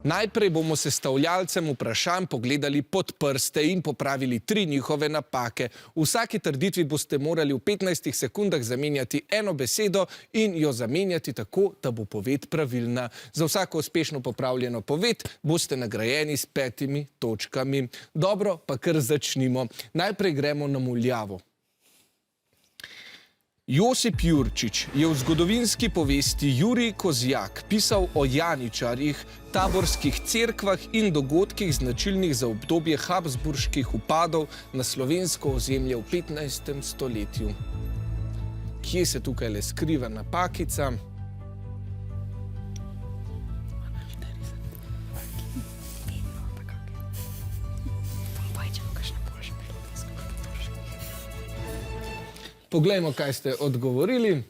Najprej bomo sestavljalcem vprašanj pogledali pod prste in popravili 3 njihove napake. V vsaki trditvi boste morali v 15 sekundah zamenjati eno besedo in jo zamenjati tako, da bo poved pravilna. Za vsako uspešno popravljeno poved boste nagrajeni s 5 točkami. Dobro, pa kar začnimo. Najprej gremo na muljavo. Josip Jurčič je v zgodovinski povesti Jurij Kozjak pisal o janičarjih, taborskih cerkvah in dogodkih značilnih za obdobje habsburških vpadov na slovensko ozemlje v 15. stoletju. Kje se tukaj le skriva napakica? Poglejmo, kaj ste odgovorili.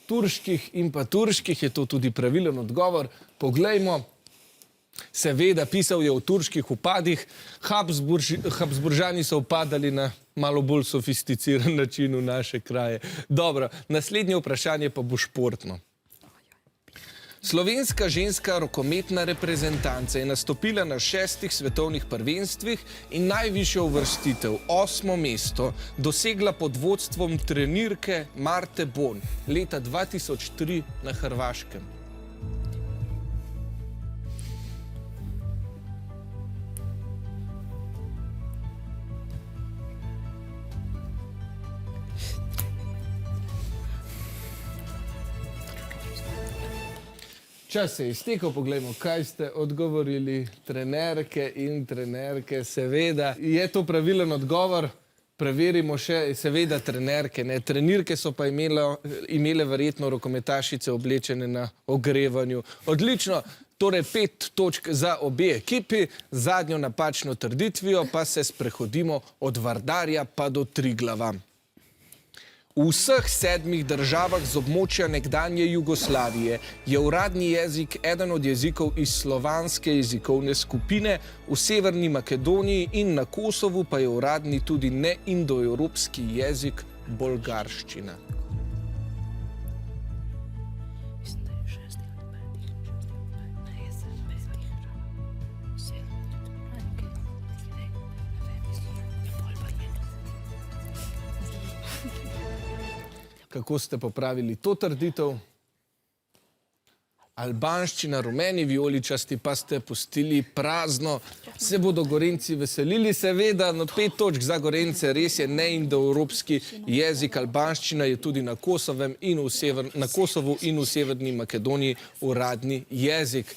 Turških in pa turških je to tudi pravilen odgovor. Poglejmo. Seveda, pisal je o turških vpadih. Habsburžani so vpadali na malo bolj sofisticiran način v naše kraje. Dobro, naslednje vprašanje pa bo športno. Slovenska ženska rokometna reprezentanca je nastopila na 6 svetovnih prvenstvih in najvišjo uvrstitev, 8. mesto, dosegla pod vodstvom trenirke Marte Bon leta 2003 na Hrvaškem. Čas se je iztekel, poglejmo, kaj ste odgovorili. Trenerke in trenerke, seveda. Je to pravilen odgovor? Preverimo še, seveda, trenerke. Trenirke so pa imele verjetno rokometašice oblečene na ogrevanju. Odlično, torej 5 točk za obe ekipi. Zadnjo napačno trditvijo pa se sprehodimo od Vardarja pa do Triglava. V vseh 7 državah z območja nekdanje Jugoslavije je uradni jezik eden od jezikov iz slovanske jezikovne skupine, v Severni Makedoniji in na Kosovu pa je uradni tudi neindoevropski jezik bolgarščina. Kako ste popravili to trditev? Albanščina, rumeni vijoličasti pa ste pustili prazno. Se bodo Gorenjci veselili? Seveda, 5 točk za Gorenjce, res je neindoevropski jezik. Albanščina je tudi na Kosovu in v Severni Makedoniji uradni jezik.